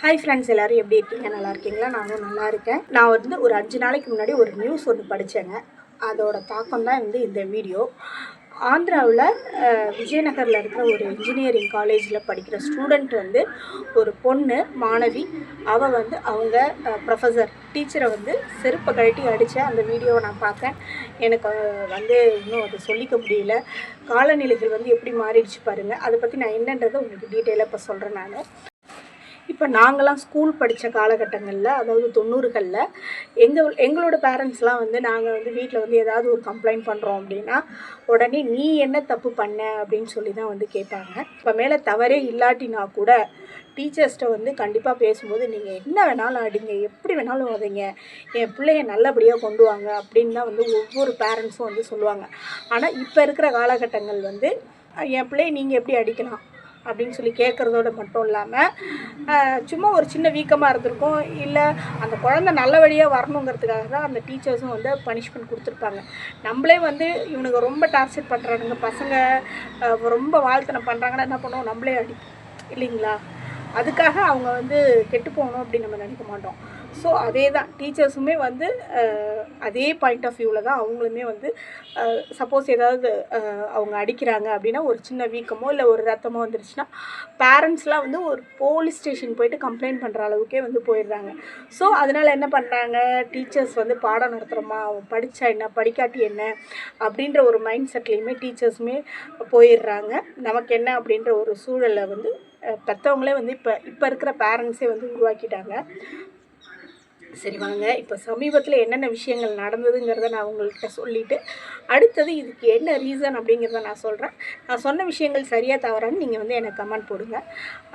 Hi friends, எல்லோரும் எப்படி இருக்கீங்க? நல்லா இருக்கீங்களா? நானும் நல்லா இருக்கேன். நான் ஒரு 5 நாளைக்கு முன்னாடி ஒரு நியூஸ் படித்தேங்க. அதோட தாக்கம் தான் இந்த வீடியோ. ஆந்திராவில் விஜயநகரில் இருக்கிற ஒரு இன்ஜினியரிங் காலேஜில் படிக்கிற ஸ்டூடெண்ட் ஒரு பொண்ணு மாணவி, அவள் அவங்க ப்ரொஃபஸர் டீச்சரை செருப்பை கழட்டி அடித்த அந்த வீடியோவை நான் பார்த்தேன். எனக்கு இன்னும் அதை சொல்லிக்க முடியல. காலநிலைகள் எப்படி மாறிடுச்சு பாருங்கள். அதை பற்றி நான் என்னன்றதை உங்களுக்கு டீட்டெயிலாக இப்போ சொல்கிறேன். நான் இப்போ நாங்களாம் ஸ்கூல் படித்த காலகட்டங்களில், அதாவது 90களில் எங்களோட பேரண்ட்ஸ்லாம் நாங்கள் வீட்டில் ஏதாவது ஒரு கம்ப்ளைண்ட் பண்ணுறோம் அப்படின்னா உடனே நீ என்ன தப்பு பண்ண அப்படின்னு சொல்லி தான் கேட்பாங்க. இப்போ மேலே தவறே இல்லாட்டினா கூட டீச்சர்ஸ்கிட்ட கண்டிப்பாக பேசும்போது நீங்கள் என்ன வேணாலும் அடிங்க, எப்படி வேணாலும் உதைங்க, என் பிள்ளைய நல்லபடியாக கொண்டு வாங்க அப்படின்னு தான் ஒவ்வொரு பேரண்ட்ஸும் சொல்லுவாங்க. ஆனால் இப்போ இருக்கிற காலகட்டங்கள் என் பிள்ளைய நீங்கள் எப்படி அடிக்கலாம் அப்படின்னு சொல்லி கேட்குறதோடு மட்டும் இல்லாமல் சும்மா ஒரு சின்ன வீக்கமாக இருந்திருக்கும், இல்லை அந்த குழந்தை நல்ல வழியாக வரணுங்கிறதுக்காக தான் அந்த டீச்சர்ஸும் பனிஷ்மெண்ட் கொடுத்துருப்பாங்க. நம்மளே இவனுங்க ரொம்ப டார்ச்சர் பண்ணுறானுங்க, பசங்க ரொம்ப வாழ்த்தனம் பண்ணுறாங்கன்னா என்ன பண்ணுவோம், நம்மளே அடிப்போம் இல்லைங்களா? அதுக்காக அவங்க கெட்டு போகணும் அப்படின்னு நம்ம நினைக்க மாட்டோம். ஸோ அதே தான் டீச்சர்ஸுமே அதே பாயிண்ட் ஆஃப் வியூவில் தான் அவங்களுமே சப்போஸ் ஏதாவது அவங்க அடிக்கிறாங்க அப்படின்னா ஒரு சின்ன வீக்கமோ இல்லை ஒரு ரத்தமோ வந்துருச்சுன்னா பேரண்ட்ஸ்லாம் ஒரு போலீஸ் ஸ்டேஷன் போயிட்டு கம்ப்ளைண்ட் பண்ணுற அளவுக்கே போயிடுறாங்க. ஸோ அதனால் என்ன பண்ணுறாங்க, டீச்சர்ஸ் பாடம் நடத்துகிறோமா, அவன் படித்தா என்ன படிக்காட்டி என்ன அப்படின்ற ஒரு மைண்ட் செட்லேயுமே டீச்சர்ஸுமே போயிடுறாங்க. நமக்கு என்ன அப்படின்ற ஒரு சூழலை பெற்றவங்களே இப்போ இருக்கிற பேரண்ட்ஸே உருவாக்கிட்டாங்க. சரி வாங்க, இப்போ சமீபத்தில் என்னென்ன விஷயங்கள் நடந்ததுங்கிறத நான் உங்கள்கிட்ட சொல்லிவிட்டு அடுத்தது இதுக்கு என்ன ரீசன் அப்படிங்கிறத நான் சொல்கிறேன். நான் சொன்ன விஷயங்கள் சரியாக தவறான்னு நீங்கள் எனக்கு கமெண்ட் போடுங்க.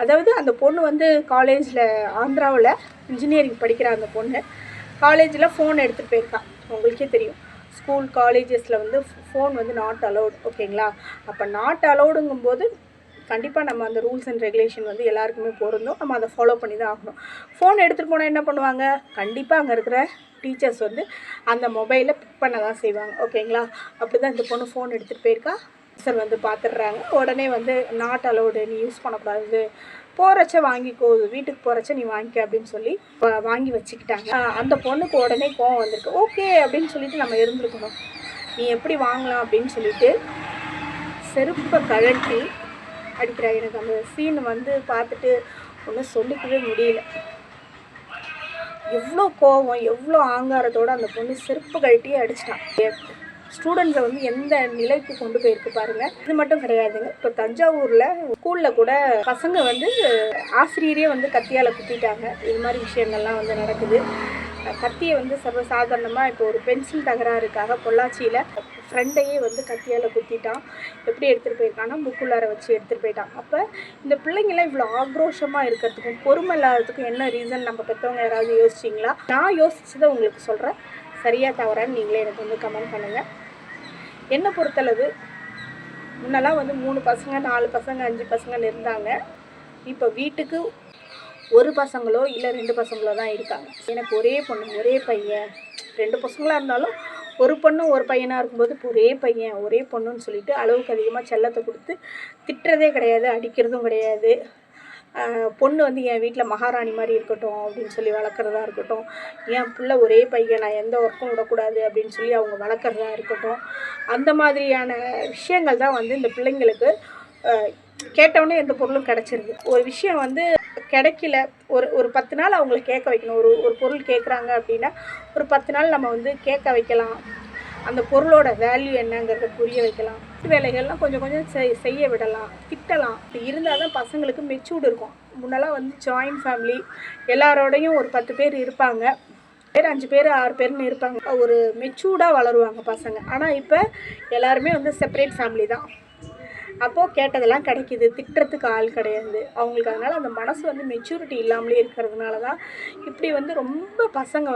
அதாவது அந்த பொண்ணு காலேஜில், ஆந்திராவில் இன்ஜினியரிங் படிக்கிற அந்த பொண்ணு காலேஜில் ஃபோன் எடுத்துகிட்டு போயிருக்கா. உங்களுக்கே தெரியும், ஸ்கூல் காலேஜஸில் ஃபோன் நாட் அலௌட், ஓகேங்களா? அப்போ நாட் அலௌடுங்கும்போது கண்டிப்பாக நம்ம அந்த ரூல்ஸ் அண்ட் ரெகுலேஷன் எல்லாருக்குமே பொருந்தும். நம்ம அதை ஃபாலோ பண்ணி தான் ஆகணும். ஃபோன் எடுத்துகிட்டு போனால் என்ன பண்ணுவாங்க, கண்டிப்பாக அங்கே இருக்கிற டீச்சர்ஸ் அந்த மொபைலை பிக் பண்ண தான் செய்வாங்க, ஓகேங்களா? அப்படி தான் இந்த பொண்ணு ஃபோன் எடுத்துகிட்டு போயிருக்கா. சார் பார்த்துடுறாங்க. உடனே நாட் அலௌடு, நீ யூஸ் பண்ணக்கூடாது, போகிறச்ச வாங்கிக்கோ, வீட்டுக்கு போகிறச்ச நீ வாங்கிக்க அப்படின்னு சொல்லி வாங்கி வச்சுக்கிட்டாங்க. அந்த பொண்ணுக்கு உடனே கோவம் வந்திருக்கு. ஓகே அப்படின்னு சொல்லிட்டு நம்ம இருந்திருக்கணும். நீ எப்படி வாங்கலாம் அப்படின்னு சொல்லிட்டு செருப்பை கழட்டி அடிக்கிறா. எனக்கு அந்த சீன் பார்த்துட்டு ஒன்றும் சொல்லிக்கவே முடியல. எவ்வளோ கோவம், எவ்வளோ ஆங்காரத்தோடு அந்த பொண்ணு செருப்பு கழட்டியே அடிச்சிட்டான். ஸ்டூடெண்ட்ஸை எந்த நிலைக்கு கொண்டு போயிருக்கு பாருங்கள். இது மட்டும் கிடையாதுங்க, இப்போ தஞ்சாவூரில் ஸ்கூலில் கூட பசங்க ஆசிரியரே கத்தியால் குத்திட்டாங்க. இது மாதிரி விஷயங்கள்லாம் நடக்குது. கத்தியை சர்வசாதாரணமாக இப்போ ஒரு பென்சில் தகராறுக்காக பொள்ளாச்சியில் ஃப்ரெண்டையே கத்தியால் குத்திட்டான். எப்படி எடுத்துகிட்டு போயிருக்கான்னா புக்குள்ளார வச்சு எடுத்துகிட்டு போயிட்டான். அப்போ இந்த பிள்ளைங்களாம் இவ்வளோ ஆக்ரோஷமாக இருக்கிறதுக்கும் பொறுமை இல்லாததுக்கும் என்ன ரீசன் நம்ம பெற்றவங்க யாராவது யோசிச்சிங்களா? நான் யோசிச்சதை உங்களுக்கு சொல்கிறேன். சரியாக தவறான்னு நீங்களே எனக்கு கமெண்ட் பண்ணுங்கள். என்னை பொறுத்தளவு முன்னெல்லாம் 3 பசங்க 4 பசங்க 5 பசங்கன்னு இருந்தாங்க. இப்போ வீட்டுக்கு ஒரு பசங்களோ இல்லை 2 பசங்களோ தான் இருக்காங்க. எனக்கு ஒரே பொண்ணு ஒரே பையன், 2 பசங்களாக இருந்தாலும் ஒரு பொண்ணு ஒரு பையனாக இருக்கும்போது ஒரே பையன் ஒரே பொண்ணுன்னு சொல்லிட்டு அளவுக்கு அதிகமாக செல்லத்தை கொடுத்து திட்டுறதே கிடையாது, அடிக்கிறதும் கிடையாது. பொண்ணு என் வீட்டில் மகாராணி மாதிரி இருக்கட்டும் அப்படின்னு சொல்லி வளர்க்குறதா இருக்கட்டும், என் பிள்ளை ஒரே பையன், நான் எந்த ஒர்க்கும் விடக்கூடாது அப்படின்னு சொல்லி அவங்க வளர்க்குறதா இருக்கட்டும், அந்த மாதிரியான விஷயங்கள் தான் இந்த பிள்ளைங்களுக்கு கேட்டவுடனே எந்த பொருளும் கிடச்சிருது. ஒரு விஷயம் கிடைக்கல, ஒரு 10 நாள் அவங்கள கேட்க வைக்கணும். ஒரு பொருள் கேட்குறாங்க அப்படின்னா ஒரு 10 நாள் நம்ம கேட்க வைக்கலாம். அந்த பொருளோட வேல்யூ என்னங்கிறத புரிய வைக்கலாம். வேலைகள்லாம் கொஞ்சம் கொஞ்சம் செய்ய விடலாம், திட்டலாம். இப்படி இருந்தால் தான் பசங்களுக்கு மெச்சூர்டு இருக்கும். முன்னெல்லாம் ஜாயின்ட் ஃபேமிலி, எல்லாரோடையும் ஒரு 10 பேர் இருப்பாங்க, 5 பேர் 6 பேர்னு இருப்பாங்க, ஒரு மெச்சூர்டாக வளருவாங்க பசங்க. ஆனால் இப்போ எல்லாருமே செப்பரேட் ஃபேமிலி தான். அப்போது கேட்டதெல்லாம் கிடைக்கிது, திட்டுறதுக்கு ஆள் கிடையாது அவங்களுக்கு. அதனால் அந்த மனசு மெச்சூரிட்டி இல்லாமலே இருக்கிறதுனால தான் இப்படி ரொம்ப பசங்க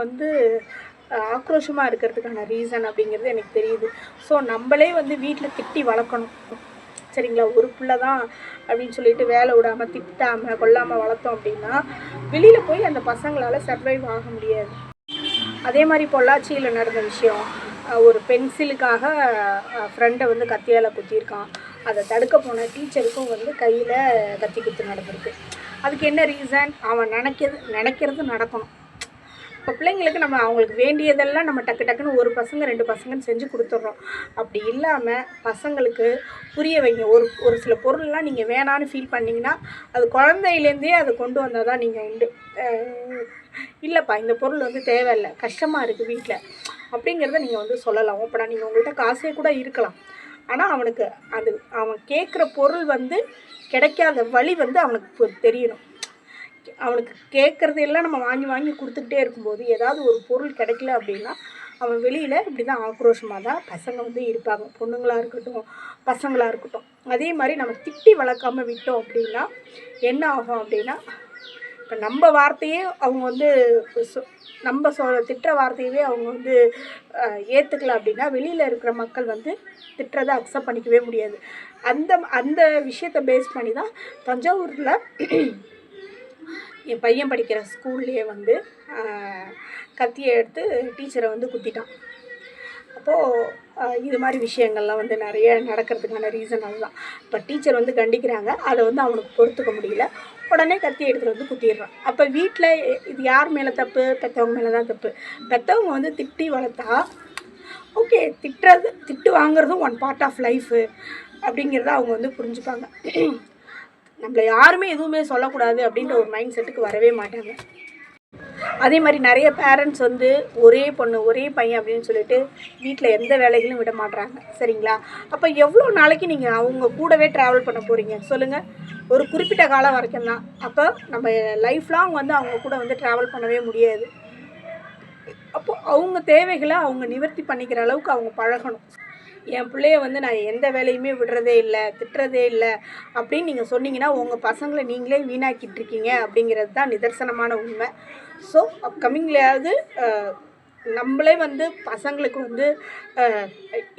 ஆக்ரோஷமாக இருக்கிறதுக்கான ரீசன் அப்படிங்கிறது எனக்கு தெரியுது. ஸோ நம்மளே வீட்டில் திட்டி வளர்க்கணும், சரிங்களா? ஒரு பிள்ளை தான் அப்படின்னு சொல்லிட்டு வேலை விடாமல் திட்டாமல் கொல்லாமல் வளர்த்தோம் அப்படின்னா வெளியில் போய் அந்த பசங்களால் சர்வைவ் ஆக முடியாது. அதே மாதிரி பொள்ளாச்சியில் நடந்த விஷயம், ஒரு பென்சிலுக்காக ஃப்ரெண்டை கத்தியால் குத்தியிருக்கான். அதை தடுக்க போன டீச்சருக்கும் கையில் கத்தி குத்து நடந்திருக்கு. அதுக்கு என்ன ரீசன்? அவன் நினைக்கிறது நடக்கணும். இப்போ பிள்ளைங்களுக்கு நம்ம அவங்களுக்கு வேண்டியதெல்லாம் நம்ம டக்கு டக்குன்னு ஒரு பசங்க 2 பசங்கன்னு செஞ்சு கொடுத்துட்றோம். அப்படி இல்லாமல் பசங்களுக்கு புரிய வைங்க. ஒரு சில பொருள்லாம் நீங்கள் வேணான்னு ஃபீல் பண்ணிங்கன்னா அது குழந்தையிலேருந்தே அதை கொண்டு வந்தால் தான் நீங்கள் உண்டு. இல்லைப்பா இந்த பொருள் வந்து தேவையில்லை, கஷ்டமாக இருக்குது வீட்டில் அப்படிங்கிறத நீங்கள் வந்து சொல்லலாம். ஓப்பனாக நீங்கள் உங்கள்கிட்ட காசே கூட இருக்கலாம். ஆனால் அவனுக்கு அவன் கேட்குற பொருள் வந்து கிடைக்காத வழி வந்து அவனுக்கு தெரியணும். அவனுக்கு கேட்குறது எல்லாம் நம்ம வாங்கி கொடுத்துக்கிட்டே இருக்கும்போது ஏதாவது ஒரு பொருள் கிடைக்கல அப்படின்னா அவன் வெளியில் இப்படி தான் ஆக்ரோஷமாக தான் பசங்க வந்து இருப்பாங்க. பொண்ணுங்களாக இருக்கட்டும், பசங்களாக இருக்கட்டும். அதே மாதிரி நம்ம திட்டி வளர்க்காமல் விட்டோம் அப்படின்னா என்ன ஆகும் அப்படின்னா, இப்போ நம்ம வார்த்தையே அவங்க வந்து நம்ம திட்டுற வார்த்தையவே அவங்க வந்து ஏற்றுக்கல அப்படின்னா வெளியில் இருக்கிற மக்கள் வந்து திட்டுறதை அக்செப்ட் பண்ணிக்கவே முடியாது. அந்த விஷயத்தை பேஸ் பண்ணி தான் தஞ்சாவூரில் என் பையன் படிக்கிற ஸ்கூல்லையே வந்து கத்தியை எடுத்து டீச்சரை வந்து குத்திட்டான். அப்போது இது மாதிரி விஷயங்கள்லாம் வந்து நிறைய நடக்கிறதுக்கான ரீசன் அதுதான். இப்போ டீச்சர் வந்து கண்டிக்கிறாங்க, அதை வந்து அவனுக்கு பொறுத்துக்க முடியல, உடனே கத்தி எடுத்துகிட்டு வந்து குத்திடுறான். அப்போ வீட்டில் இது யார் மேலே தப்பு? பெற்றவங்க மேலே தான் தப்பு. பெற்றவங்க வந்து திட்டி வளர்த்தா ஓகே, திட்டு வாங்குறதும் ஒன் பார்ட் ஆஃப் லைஃபு அப்படிங்கிறத அவங்க வந்து புரிஞ்சுப்பாங்க. நம்மளை யாருமே எதுவுமே சொல்லக்கூடாது அப்படின்ற ஒரு மைண்ட் செட்டுக்கு வரவே மாட்டாங்க. அதே மாதிரி நிறைய பேரண்ட்ஸ் வந்து ஒரே பொண்ணு ஒரே பையன் அப்படின்னு சொல்லிட்டு வீட்டில் எந்த வேலைகளும் விட மாட்றாங்க. சரிங்களா? அப்போ எவ்வளோ நாளைக்கு நீங்கள் அவங்க கூடவே ட்ராவல் பண்ண போகிறீங்க சொல்லுங்கள்? ஒரு குறிப்பிட்ட காலம் வரைக்கும் தான். அப்போ நம்ம லைஃப் லாங் வந்து அவங்க கூட வந்து ட்ராவல் பண்ணவே முடியாது. அப்போது அவங்க தேவைகளை அவங்க நிவர்த்தி பண்ணிக்கிற அளவுக்கு அவங்க பழகணும். என் பிள்ளைய வந்து நான் எந்த வேலையுமே விடுறதே இல்லை, திட்டுறதே இல்லை அப்படின்னு நீங்கள் சொன்னீங்கன்னா உங்கள் பசங்களை நீங்களே வீணாக்கிட்டு இருக்கீங்க அப்படிங்கிறது தான் நிதர்சனமான உண்மை. ஸோ அப்கமிங்லேயாவது நம்மளே வந்து பசங்களுக்கு வந்து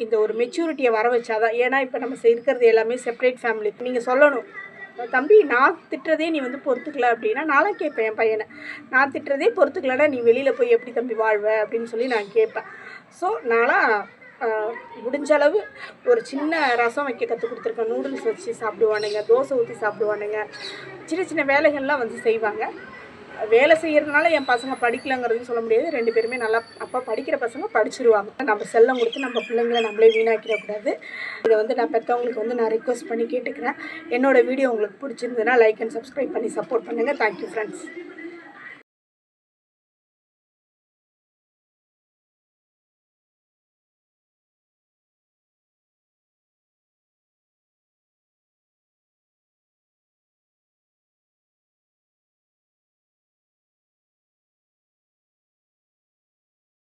இந்த ஒரு மெச்சூரிட்டியை வர வச்சாதான். ஏன்னா இப்போ நம்ம இருக்கிறது எல்லாமே செப்பரேட் ஃபேமிலி. நீங்கள் சொல்லணும், தம்பி நான் திட்டுறதே நீ வந்து பொறுத்துக்கல அப்படின்னா நானும் கேட்பேன் என் பையனை, நான் திட்டுறதே பொறுத்துக்கலன்னா நீ வெளியில் போய் எப்படி தம்பி வாழ்வ அப்படின்னு சொல்லி நான் கேட்பேன். ஸோ நான்லாம் முடிஞ்ச அளவு ஒரு சின்ன ரசம் வைக்க கற்றுக் கொடுத்துருக்கேன். நூடுல்ஸ் வச்சு சாப்பிடுவானுங்க, தோசை ஊற்றி சாப்பிடுவானுங்க, சின்ன சின்ன வேலைகள்லாம் வந்து செய்வாங்க. வேலை செய்கிறதுனால என் பசங்க படிக்கலைங்கிறதுன்னு சொல்ல முடியாது. 2 பேருமே நல்லா அப்போ படிக்கிற பசங்க படிச்சிருவாங்க. நம்ம செல்லம் கொடுத்து நம்ம பிள்ளைங்களை நம்மளே வீணாக்கிடக்கூடாது. இதை வந்து நான் பெற்றவங்களுக்கு வந்து நான் ரிக்வெஸ்ட் பண்ணி கேட்டுக்கிறேன். என்னோடய வீடியோ உங்களுக்கு பிடிச்சிருந்ததுன்னா லைக் அண்ட் சப்ஸ்கிரைப் பண்ணி சப்போர்ட் பண்ணுங்கள். Thank you friends.